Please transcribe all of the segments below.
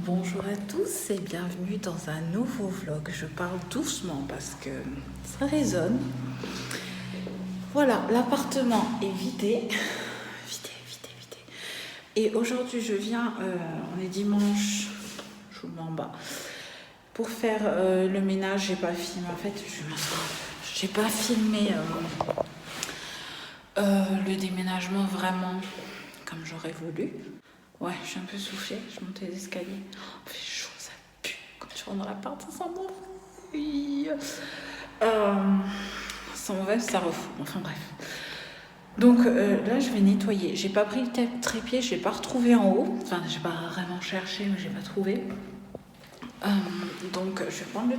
Bonjour à tous et bienvenue dans un nouveau vlog. Je parle doucement parce que ça résonne. Voilà, l'appartement est vidé. Vidé. Et aujourd'hui, je viens, on est dimanche, je vous mets en bas, pour faire le ménage. J'ai pas filmé, en fait, j'ai pas filmé le déménagement vraiment comme j'aurais voulu. Ouais, je suis un peu soufflée, je monte les escaliers. Il fait chaud, ça pue. Quand tu rentres dans l'appart, ça sent bon. Oui. Ça sent mauvais, ça refout. Enfin bref. Donc là, je vais nettoyer. J'ai pas pris le trépied, je l'ai pas retrouvé en haut. Enfin, j'ai pas vraiment cherché, mais j'ai pas trouvé. Donc, je vais prendre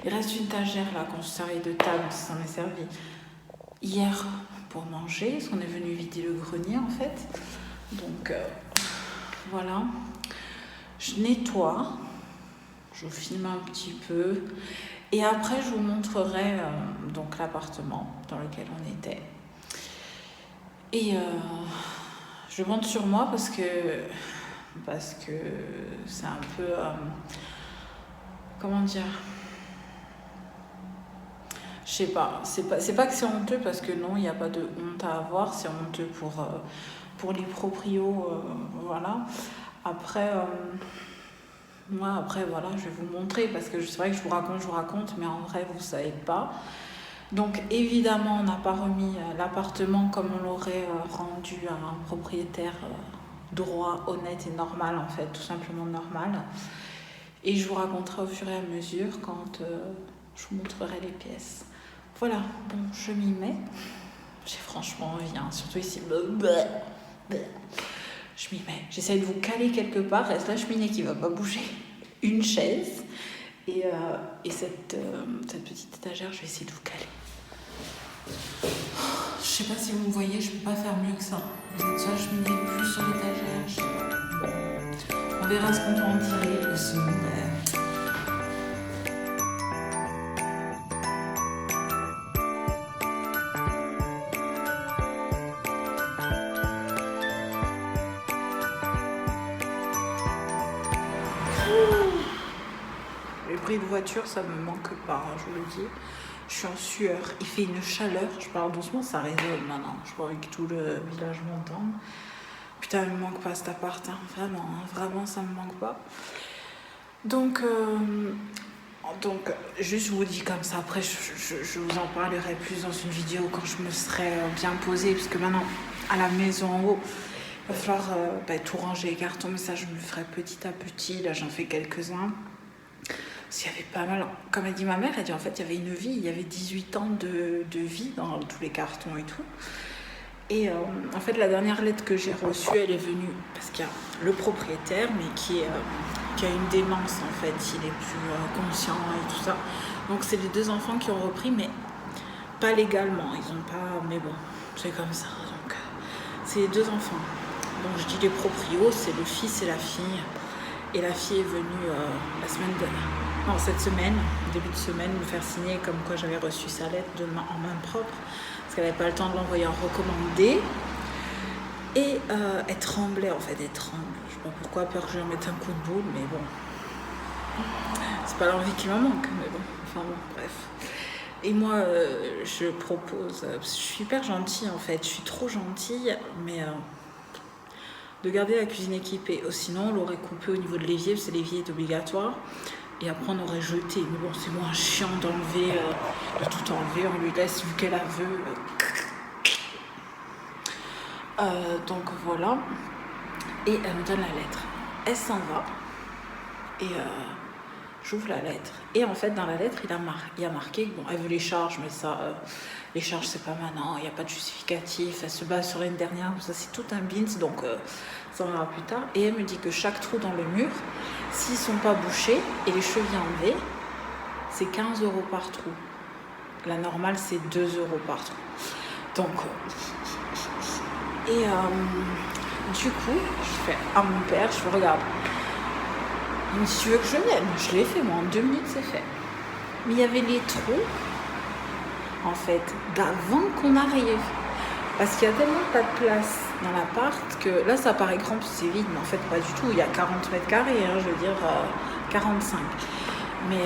il reste une étagère là, qu'on se servait de table, ça m'est servi hier pour manger, parce qu'on est venu vider le grenier en fait. Donc voilà, je nettoie, je filme un petit peu et après je vous montrerai donc l'appartement dans lequel on était. Et je monte sur moi parce que c'est un peu comment dire, je sais pas, c'est pas que c'est honteux parce que non, il n'y a pas de honte à avoir, c'est honteux pour les proprios, voilà. Après, voilà, je vais vous montrer parce que c'est vrai que je vous raconte, mais en vrai, vous savez pas. Donc, évidemment, on n'a pas remis l'appartement comme on l'aurait rendu à un propriétaire droit, honnête et normal, en fait, tout simplement normal. Et je vous raconterai au fur et à mesure quand je vous montrerai les pièces. Voilà, bon, je m'y mets. J'ai franchement envie, hein, surtout ici. Je m'y mets. J'essaie de vous caler quelque part. Reste la cheminée qui ne va pas bouger. Une chaise. Et cette petite étagère, je vais essayer de vous caler. Je sais pas si vous me voyez, je peux pas faire mieux que ça. Soit la cheminée plus sur l'étagère. Je sais pas. Bon. On verra ce qu'on peut en tirer. Le secondaire. Les bruits de voiture, ça me manque pas, hein, je vous le dis. Je suis en sueur, il fait une chaleur, je parle doucement, ça résonne maintenant. Je crois que tout le village m'entende. Putain, il me manque pas cet appart, hein, vraiment, ça me manque pas. Donc, juste je vous dis comme ça, après je vous en parlerai plus dans une vidéo quand je me serai bien posée, parce que maintenant, à la maison en haut, il va falloir tout ranger les cartons, mais ça je me le ferai petit à petit, là j'en fais quelques-uns. Parce qu'il y avait pas mal, comme a dit ma mère, elle dit en fait il y avait une vie, il y avait 18 ans de vie dans tous les cartons et tout. Et en fait la dernière lettre que j'ai reçue, elle est venue parce qu'il y a le propriétaire, mais qui a une démence en fait, il est plus conscient et tout ça. Donc c'est les deux enfants qui ont repris, mais pas légalement, ils ont pas, mais bon, c'est comme ça. Donc c'est les deux enfants. Donc je dis les proprios, c'est le fils et la fille. Et la fille est venue cette semaine, début de semaine, me faire signer comme quoi j'avais reçu sa lettre en main propre, parce qu'elle n'avait pas le temps de l'envoyer en recommandé. Et elle tremblait en fait, Je sais pas pourquoi, peur que je lui en mette un coup de boule, mais bon. C'est pas l'envie qui me manque, mais bon. Enfin bon, bref. Et moi, je propose, parce que je suis hyper gentille en fait, je suis trop gentille, mais de garder la cuisine équipée. Sinon, on l'aurait coupé au niveau de l'évier, parce que l'évier est obligatoire. Et après, on aurait jeté. Mais bon, c'est moins chiant d'enlever, de tout enlever. On lui laisse vu qu'elle a veut. Donc voilà. Et elle me donne la lettre. Elle s'en va. Et j'ouvre la lettre. Et en fait, dans la lettre, il y a marqué, bon, elle veut les charges, mais ça, les charges, c'est pas maintenant. Il n'y a pas de justificatif. Elle se base sur l'année dernière. Ça, c'est tout un bins. Donc, ça on verra plus tard. Et elle me dit que chaque trou dans le mur, s'ils ne sont pas bouchés et les chevilles enlevées, c'est 15 € par trou. La normale, c'est 2 € par trou. Donc, du coup, je fais à mon père, je regarde. Il me dit, tu veux que je vienne? Je l'ai fait, moi, en 2 minutes, c'est fait. Mais il y avait les trous, en fait, d'avant qu'on arrive. Parce qu'il y a tellement pas de place dans l'appart que là ça paraît grand, c'est vide, mais en fait pas du tout. Il y a 40 mètres carrés, hein, je veux dire 45. Mais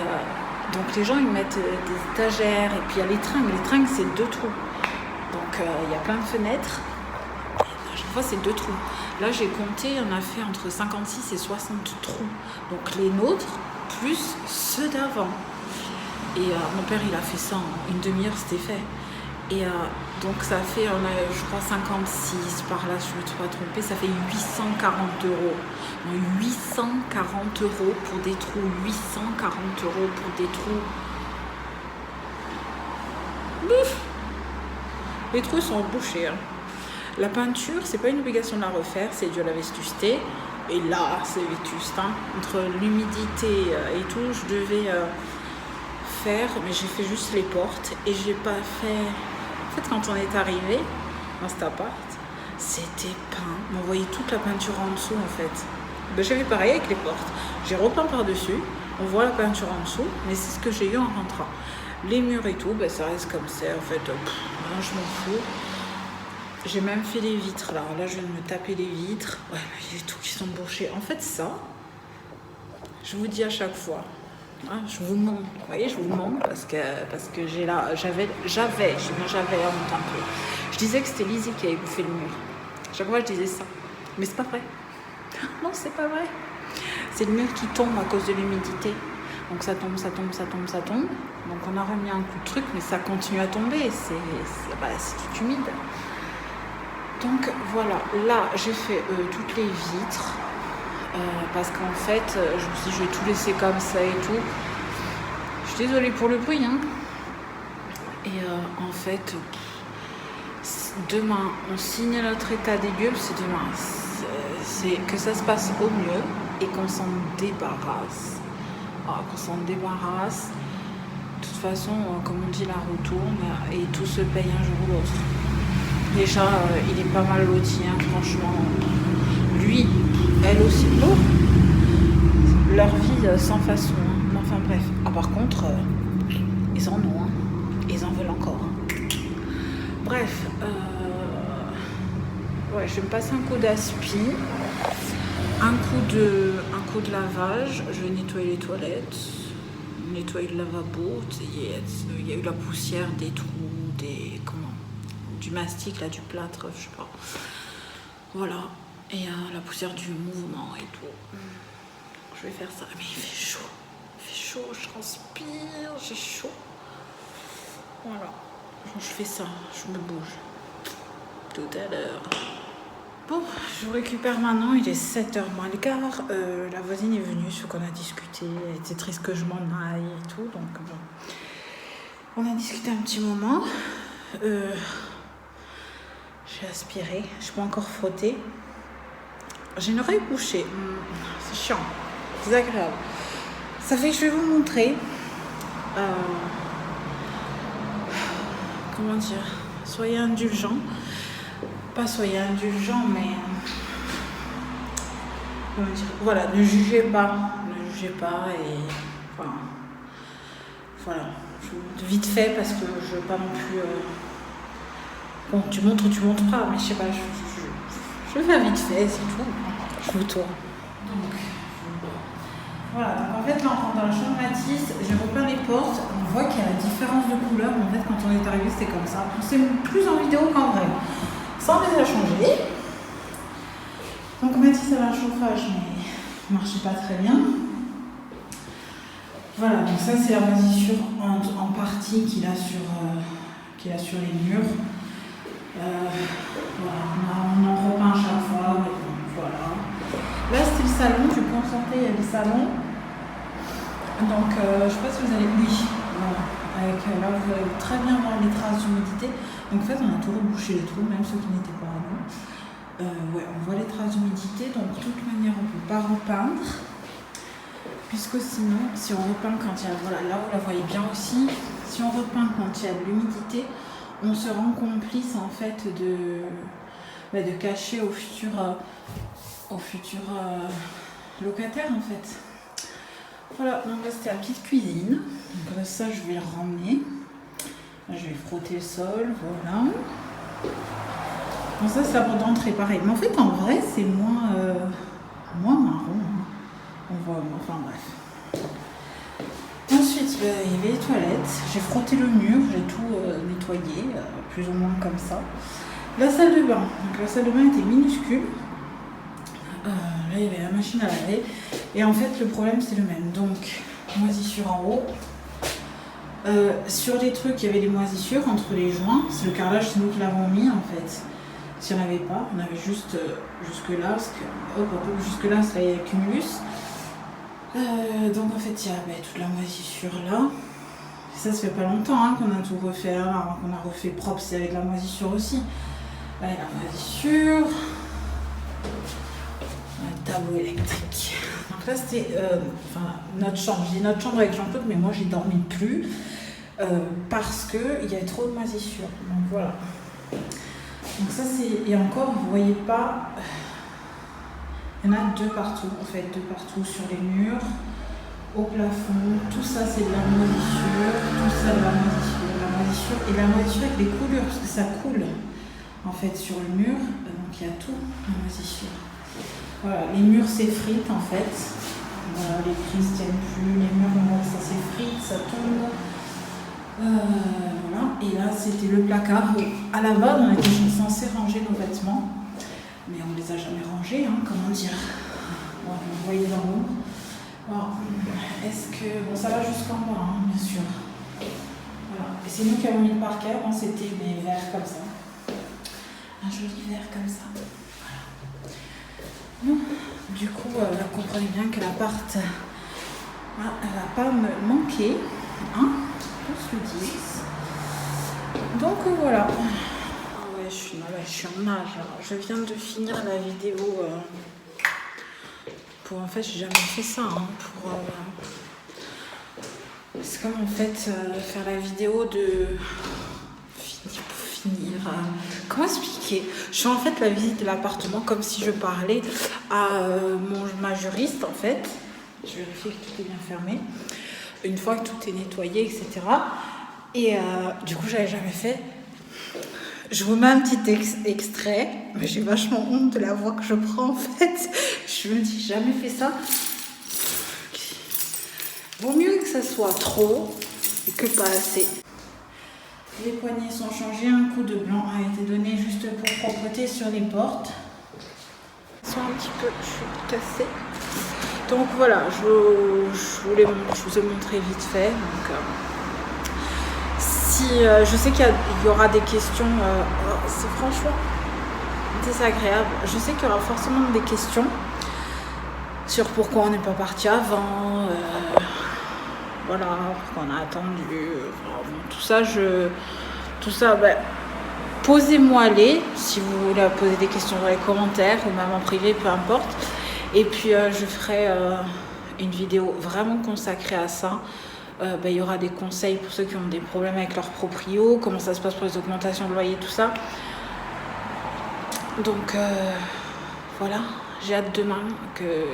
donc les gens ils mettent des étagères et puis il y a les tringles. Les tringles c'est 2 trous. Donc il y a plein de fenêtres. À chaque fois c'est 2 trous. Là j'ai compté, on a fait entre 56 et 60 trous. Donc les nôtres plus ceux d'avant. Et mon père il a fait ça en une demi-heure, c'était fait. Et donc ça fait, on a, je crois 56 par là, je ne me suis pas trompée, ça fait 840 euros. Donc 840 euros pour des trous, 840 euros pour des trous. Bouf. Les trous sont bouchés. Hein. La peinture, c'est pas une obligation de la refaire, c'est de la vétusté. Et là, c'est vétuste. Hein. Entre l'humidité et tout, je devais faire, mais j'ai fait juste les portes et j'ai pas fait. En fait, quand on est arrivé dans cet appart, c'était peint. On voyait toute la peinture en dessous, en fait. Ben, j'ai fait pareil avec les portes. J'ai repeint par-dessus. On voit la peinture en dessous, mais c'est ce que j'ai eu en rentrant. Les murs et tout, ben, ça reste comme ça. En fait, je m'en fous. J'ai même fait les vitres, là. Là, je viens de me taper les vitres. Ouais, il y a tout qui sont bouchés. En fait, ça, je vous dis à chaque fois. Hein, je vous montre, vous voyez, je vous montre parce que j'avais honte un peu. Je disais que c'était Lizzie qui avait bouffé le mur. Chaque fois, je disais ça. Mais c'est pas vrai. Non, c'est pas vrai. C'est le mur qui tombe à cause de l'humidité. Donc ça tombe. Donc on a remis un coup de truc, mais ça continue à tomber. C'est tout humide. Donc voilà, là, j'ai fait toutes les vitres. Parce qu'en fait, je me suis dit, je vais tout laisser comme ça et tout. Je suis désolée pour le bruit, hein. Et en fait, demain, on signe notre état des lieux, c'est demain. C'est que ça se passe au mieux et qu'on s'en débarrasse. De toute façon, comme on dit, la roue tourne et tout se paye un jour ou l'autre. Déjà, il est pas mal loti, hein, franchement. Lui, elle aussi. Oh, leur vie sans façon. Hein. Enfin bref. Ah, par contre, ils en ont. Hein. Ils en veulent encore. Bref. Ouais, je vais me passer un coup d'aspi. Un coup de lavage. Je vais nettoyer les toilettes. Nettoyer le lavabo. Il y a eu la poussière des trous, du mastic, là, du plâtre, je sais pas. Voilà. Et la poussière du mouvement et tout. Je vais faire ça. Mais il fait chaud, je transpire, j'ai chaud. Voilà. Je fais ça, je me bouge. Tout à l'heure. Bon, je vous récupère maintenant, il est 7h moins le quart. La voisine est venue, ce qu'on a discuté. Elle était triste que je m'en aille et tout. Donc bon. On a discuté un petit moment. J'ai aspiré, je peux encore frotter. J'ai une oreille bouchée. C'est chiant, c'est agréable. Ça fait que je vais vous montrer. Comment dire? Soyez indulgents. Pas soyez indulgents, mais comment dire? Voilà, ne jugez pas. Et enfin, voilà. Vite fait parce que je veux pas non plus. Bon, tu montres ou tu montres pas, mais je sais pas. Je vais faire vite fait, c'est tout. Je vous tourne. Donc, voilà. Donc en fait, là, on rentre dans la chambre Mathis. J'ai repeint les portes. On voit qu'il y a la différence de couleur. En fait, quand on est arrivé, c'était comme ça. C'est plus en vidéo qu'en vrai. Ça, on les a changés. Donc Mathis avait un chauffage, mais il ne marchait pas très bien. Voilà. Donc ça, c'est la moisissure en partie qu'il a sur les murs. Voilà, on en repeint à chaque fois. Voilà. Là, c'était le salon. Tu peux en sortir, il y a le salon. Donc, je ne sais pas si vous allez. Oui, voilà. Là, vous allez très bien voir les traces d'humidité. Donc, en fait, on a tout rebouché les trous, même ceux qui n'étaient pas à nous. Ouais, on voit les traces d'humidité. Donc, de toute manière, on ne peut pas repeindre. Puisque sinon, si on repeint quand il y a. Voilà, là, vous la voyez bien aussi. Si on repeint quand il y a de l'humidité, on se rend complice en fait de cacher au futur locataire en fait. Voilà, donc là c'était la petite cuisine. Donc là ça je vais le ramener. Là, je vais frotter le sol, voilà. Bon, ça c'est la porte d'entrée, pareil. Mais en fait, en vrai, c'est moins marron. Hein. On voit, enfin bref. Ensuite, il y avait les toilettes. J'ai frotté le mur, j'ai tout nettoyé, plus ou moins comme ça. La salle de bain. Donc la salle de bain était minuscule. Là, il y avait la machine à laver. Et en fait, le problème, c'est le même. Donc, moisissure en haut. Sur les trucs, il y avait des moisissures entre les joints. C'est le carrelage, c'est nous qui l'avons mis, en fait. S'il n'y en avait pas, on avait juste jusque-là, parce que jusque-là, ça y est, cumulus. Donc en fait, il y a toute la moisissure là. Ça fait pas longtemps hein, qu'on a tout refait là, qu'on a refait propre, c'est avec la moisissure aussi. Là, il y a la moisissure. Un tableau électrique. Donc là, c'était notre chambre. Je dis notre chambre avec Jean-Claude, mais moi, j'y dormais plus parce qu'il y avait trop de moisissure. Donc voilà. Donc ça, c'est... Et encore, vous voyez pas... Il y en a deux partout, en fait, deux partout sur les murs, au plafond. Tout ça, c'est de la moisissure. Tout ça, de la moisissure. Et la moisissure avec les coulures, parce que ça coule, en fait, sur le mur. Donc il y a tout, la moisissure. Voilà, les murs s'effritent, en fait. Voilà, les prises ne tiennent plus. Les murs, on voit que ça s'effrite, ça tombe. Voilà. Et là, c'était le placard. À la base, on était censé ranger nos vêtements. Mais on les a jamais rangés, hein, comment dire. Bon, vous voyez dans l'ombre. Alors, est-ce que... Bon, ça va jusqu'en bas, hein, bien sûr. Voilà. Et c'est nous qui avons mis le parquet. Avant, c'était des verres comme ça. Un joli verre comme ça. Voilà. Bon, du coup, vous comprenez bien que l'appart, elle va pas me manquer. Hein, on se le dit. Donc, voilà. Je suis en nage. Je viens de finir la vidéo pour... En fait, j'ai jamais fait ça. Hein, c'est comme en fait faire la vidéo de... Pour finir. Comment expliquer? Je fais en fait la visite de l'appartement comme si je parlais à ma juriste en fait. Je vérifie que tout est bien fermé. Une fois que tout est nettoyé, etc. Et du coup, j'avais jamais fait. Je vous mets un petit extrait, mais j'ai vachement honte de la voix que je prends en fait. Je me dis, j'ai jamais fait ça. Vaut mieux que ça soit trop et que pas assez. Les poignées sont changées, un coup de blanc a été donné juste pour propreté sur les portes. Elles sont un petit peu cassées. Donc voilà, je vous ai montré vite fait. Donc, je sais qu'il y aura des questions, c'est franchement désagréable. Je sais qu'il y aura forcément des questions sur pourquoi on n'est pas parti avant, voilà, pourquoi on a attendu, tout ça, posez-moi-les si vous voulez poser des questions dans les commentaires ou même en privé, peu importe. Et puis je ferai une vidéo vraiment consacrée à ça. Il y aura des conseils pour ceux qui ont des problèmes avec leur proprio, comment ça se passe pour les augmentations de loyer, tout ça. Donc voilà, j'ai hâte demain que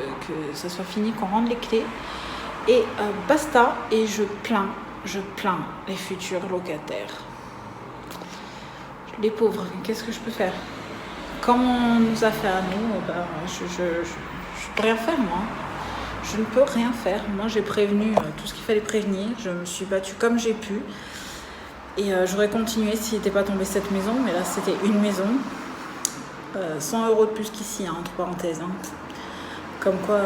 ça soit fini, qu'on rende les clés. Et basta, et je plains les futurs locataires. Les pauvres, qu'est-ce que je peux faire? Comme on nous a fait à nous, je peux rien faire moi. Je ne peux rien faire. Moi, j'ai prévenu tout ce qu'il fallait prévenir. Je me suis battue comme j'ai pu. Et j'aurais continué s'il n'était pas tombé cette maison. Mais là, c'était une maison. 100 € de plus qu'ici, hein, entre parenthèses. Hein. Comme quoi,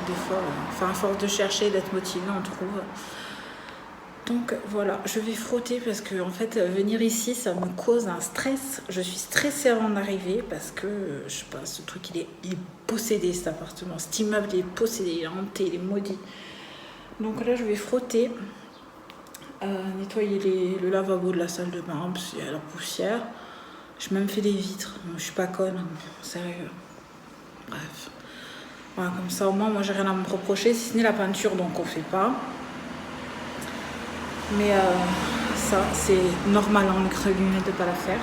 des fois, à force de chercher, d'être motivé, on trouve. Donc voilà, je vais frotter parce que en fait venir ici ça me cause un stress. Je suis stressée avant d'arriver parce que je sais pas, ce truc il est possédé, cet appartement, cet immeuble il est possédé, il est hanté, il est maudit. Donc là je vais frotter, nettoyer le lavabo de la salle de bain parce qu'il y a la poussière. J'ai même fait des vitres, je suis pas conne, sérieux. Bref, voilà, comme ça au moins moi j'ai rien à me reprocher, si ce n'est la peinture donc on fait pas. Mais ça, c'est normal entre guillemets de ne pas la faire.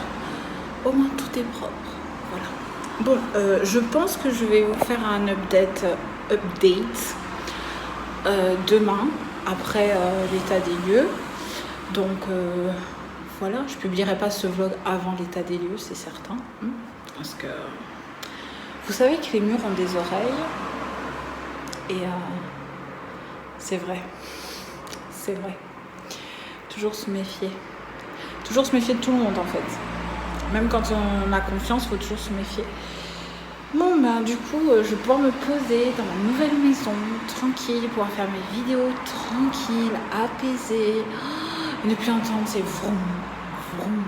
Au moins, tout est propre. Voilà. Bon, je pense que je vais vous faire un update demain, après l'état des lieux. Donc, voilà, je publierai pas ce vlog avant l'état des lieux, c'est certain. Parce que vous savez que les murs ont des oreilles. Et c'est vrai. C'est vrai. Toujours se méfier. Toujours se méfier de tout le monde en fait. Même quand on a confiance, il faut toujours se méfier. Bon, ben du coup, je vais pouvoir me poser dans ma nouvelle maison, tranquille, pouvoir faire mes vidéos tranquille, apaisée. Et ne plus entendre ces vroom, vroom,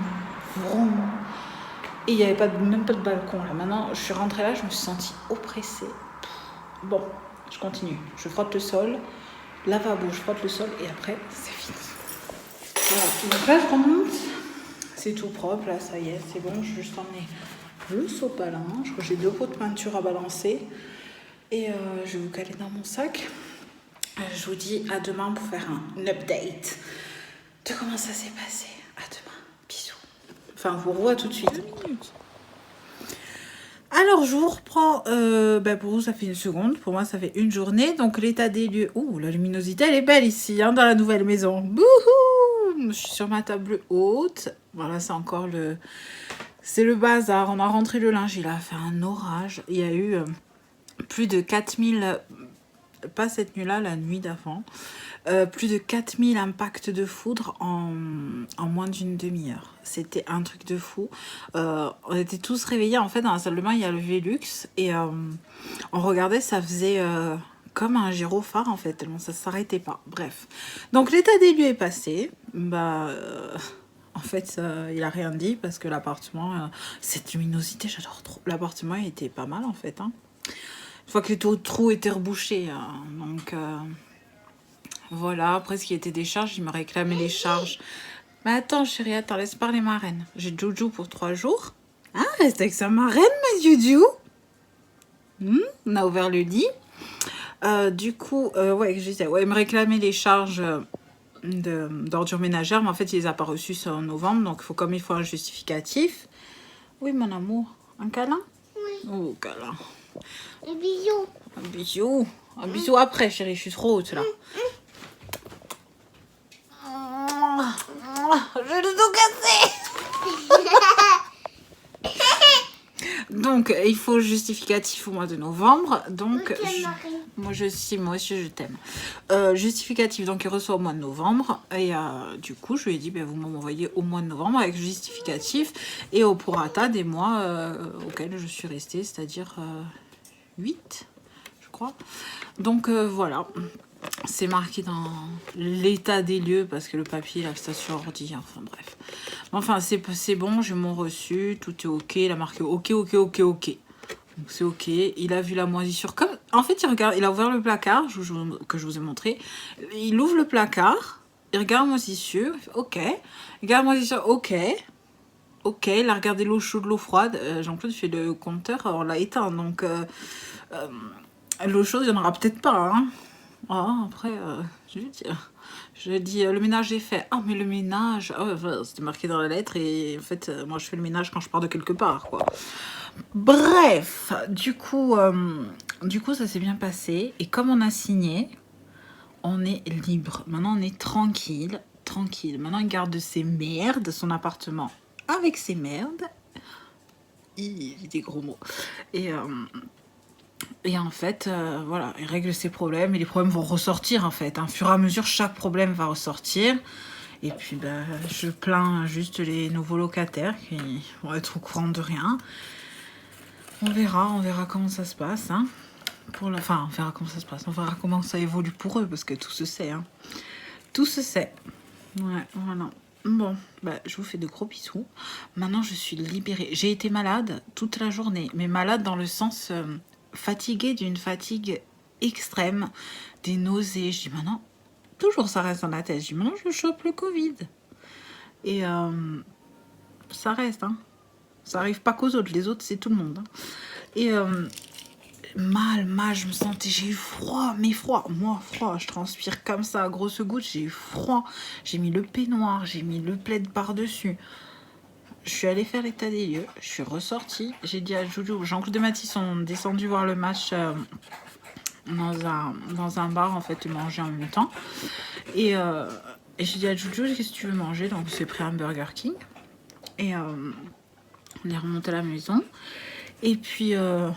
vroom. Et il n'y avait même pas de balcon là. Maintenant, je suis rentrée là, je me suis sentie oppressée. Bon, je continue. Je frotte le sol, lavabo, je frotte le sol et après, c'est fini. Voilà. Donc là, je remonte. C'est tout propre, là, ça y est, c'est bon. Je vais juste emmener le sopalin. Je crois que j'ai 2 pots de peinture à balancer. Et je vais vous caler dans mon sac. Je vous dis à demain pour faire un update de comment ça s'est passé. À demain. Bisous. Enfin, je vous revois tout de suite. Alors, je vous reprends. Pour vous, ça fait 1 seconde. Pour moi, ça fait 1 journée. Donc, l'état des lieux. Ouh, la luminosité, elle est belle ici, hein, dans la nouvelle maison. Bouhou! Je suis sur ma table haute. Voilà, c'est encore le... C'est le bazar. On a rentré le linge. Il a fait un orage. Il y a eu plus de 4000... Pas cette nuit-là, la nuit d'avant. Plus de 4000 impacts de foudre en moins d'une demi-heure. C'était un truc de fou. On était tous réveillés. En fait, dans la salle de bain, il y a le Velux. Et on regardait, ça faisait comme un gyrophare, en fait, tellement ça ne s'arrêtait pas. Bref. Donc, l'état des lieux est passé. En fait, il a rien dit parce que l'appartement... cette luminosité, j'adore trop. L'appartement, il était pas mal, en fait. Hein. Une fois que les trous étaient rebouchés. Donc... Voilà, après ce qui était des charges, il m'a réclamé les charges. Mais attends chérie, attends, laisse parler ma reine. J'ai Joujou pour 3 jours. Ah, reste avec sa marraine, ma Joujou. On a ouvert le lit. Du coup, ouais, je disais, ouais, il me réclamait les charges d'ordures ménagères, mais en fait, il les a pas reçues en novembre, donc comme il faut un justificatif. Oui, mon amour. Un câlin? Oui. Oh, câlin. Un bisou. Un bisou. Un bisou après, chérie, je suis trop haute là. J'ai le dos cassé. Donc, il faut justificatif au mois de novembre. Donc, moi aussi, je t'aime. Justificatif, donc il reçoit au mois de novembre. Et du coup, je lui ai dit, vous m'envoyez au mois de novembre avec justificatif et au prorata des mois auxquels je suis restée, c'est-à-dire 8, je crois. Donc, voilà. C'est marqué dans l'état des lieux parce que le papier, la station ordi, enfin bref. Enfin, c'est bon, j'ai mon reçu, tout est ok. Il a marqué ok. Donc c'est ok. Il a vu la moisissure. Comme, en fait, il a ouvert le placard que je vous ai montré. Il ouvre le placard, il regarde la moisissure, il fait ok. Il regarde la moisissure, ok. Ok, il a regardé l'eau chaude, l'eau froide. Jean-Claude fait le compteur, on l'a éteint. Donc, l'eau chaude, il n'y en aura peut-être pas, hein. Après, je dis, le ménage est fait. Ah, mais le ménage, c'était marqué dans la lettre et en fait, moi, je fais le ménage quand je pars de quelque part, quoi. Bref, du coup, ça s'est bien passé. Et comme on a signé, on est libre. Maintenant, on est tranquille. Maintenant, il garde ses merdes, son appartement avec ses merdes. Il dit des gros mots. Et en fait, voilà, il règle ses problèmes et les problèmes vont ressortir en fait. Au fur et à mesure, chaque problème va ressortir. Et puis, je plains juste les nouveaux locataires qui vont être au courant de rien. On verra comment ça se passe. Hein. Enfin, on verra comment ça se passe. On verra comment ça évolue pour eux parce que tout se sait. Hein. Tout se sait. Ouais, voilà. Bon, je vous fais de gros bisous. Maintenant, je suis libérée. J'ai été malade toute la journée, mais malade dans le sens... fatiguée d'une fatigue extrême, des nausées. Je dis maintenant, toujours ça reste dans la tête. Je dis maintenant, je chope le Covid. Et ça reste, hein. Ça arrive pas qu'aux autres, les autres c'est tout le monde. Hein. Et mal, je me sentais, j'ai eu froid, moi froid, je transpire comme ça à grosses gouttes, j'ai eu froid. J'ai mis le peignoir, j'ai mis le plaid par-dessus. Je suis allée faire l'état des lieux, je suis ressortie, j'ai dit à Joujou, Jean-Claude et Mathis sont descendus voir le match dans un bar, en fait, ils mangeaient en même temps. Et Et j'ai dit à Jojo, qu'est-ce que tu veux manger? Donc, j'ai pris un Burger King. Et on est remonté à la maison. Et puis, qu'est-ce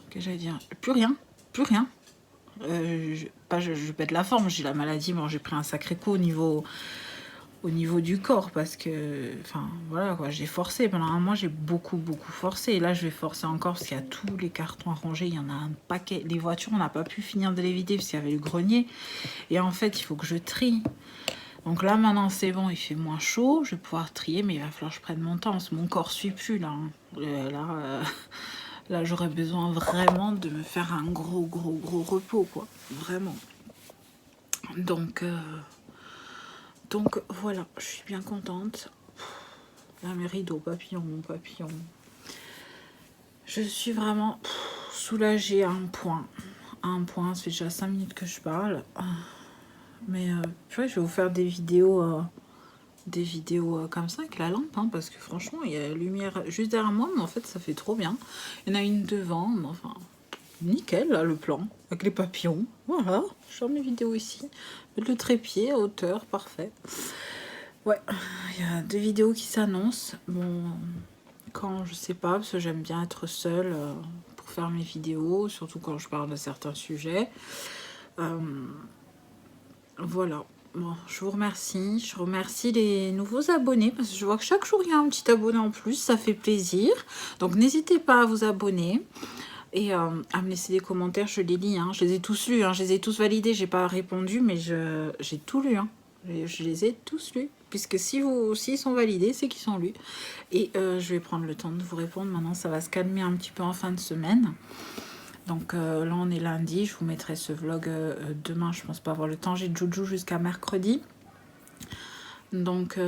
que j'allais dire? Plus rien. Plus rien. Je pète la forme, j'ai la maladie. Bon, j'ai pris un sacré coup au niveau du corps parce que, enfin, voilà quoi, j'ai forcé. Pendant un mois, j'ai beaucoup forcé. Et là, je vais forcer encore parce qu'il y a tous les cartons à ranger. Il y en a un paquet. Les voitures, on n'a pas pu finir de les vider parce qu'il y avait le grenier. Et en fait, il faut que je trie. Donc là, maintenant, c'est bon, il fait moins chaud. Je vais pouvoir trier, mais il va falloir que je prenne mon temps. Parce que mon corps ne suit plus, là. Là, j'aurais besoin vraiment de me faire un gros repos, quoi. Vraiment. Donc voilà, je suis bien contente. Là, mes rideaux, papillons, mon papillon. Je suis vraiment soulagée à un point. À un point, ça fait déjà 5 minutes que je parle. Mais je vais vous faire des vidéos comme ça avec la lampe, hein, parce que franchement, il y a la lumière juste derrière moi, mais en fait, ça fait trop bien. Il y en a une devant, mais enfin, nickel, là, le plan, avec les papillons. Voilà, je sors mes vidéos ici. Le trépied à hauteur, parfait. Ouais, il y a 2 vidéos qui s'annoncent. Bon, quand je sais pas, parce que j'aime bien être seule pour faire mes vidéos, surtout quand je parle de certains sujets. Voilà. Bon, je vous remercie. Je remercie les nouveaux abonnés parce que je vois que chaque jour il y a un petit abonné en plus. Ça fait plaisir. Donc n'hésitez pas à vous abonner et à me laisser des commentaires. Je les lis. Hein. Je les ai tous lus. Hein. Je les ai tous validés. J'ai pas répondu, mais j'ai tout lu. Hein. Je les ai tous lus. Puisque s'ils sont validés, c'est qu'ils sont lus. Et je vais prendre le temps de vous répondre. Maintenant, ça va se calmer un petit peu en fin de semaine. Donc là on est lundi, je vous mettrai ce vlog demain, je pense pas avoir le temps, j'ai Jojo jusqu'à mercredi. Donc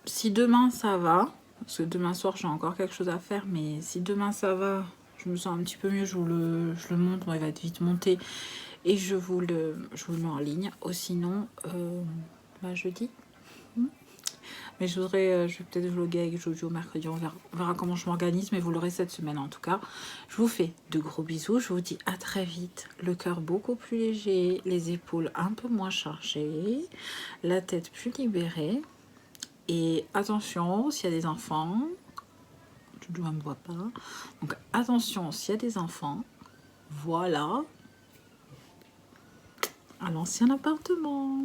si demain ça va, parce que demain soir j'ai encore quelque chose à faire, mais si demain ça va, je me sens un petit peu mieux, je le monte, bon, il va être vite monté et je vous le mets en ligne. Ou sinon, jeudi. Mais je vais peut-être vlogger avec Jojo mercredi, on verra comment je m'organise, mais vous l'aurez cette semaine en tout cas. Je vous fais de gros bisous, je vous dis à très vite. Le cœur beaucoup plus léger, les épaules un peu moins chargées, la tête plus libérée. Et attention, s'il y a des enfants, Jojo ne me voit pas, donc attention s'il y a des enfants, voilà, à l'ancien appartement.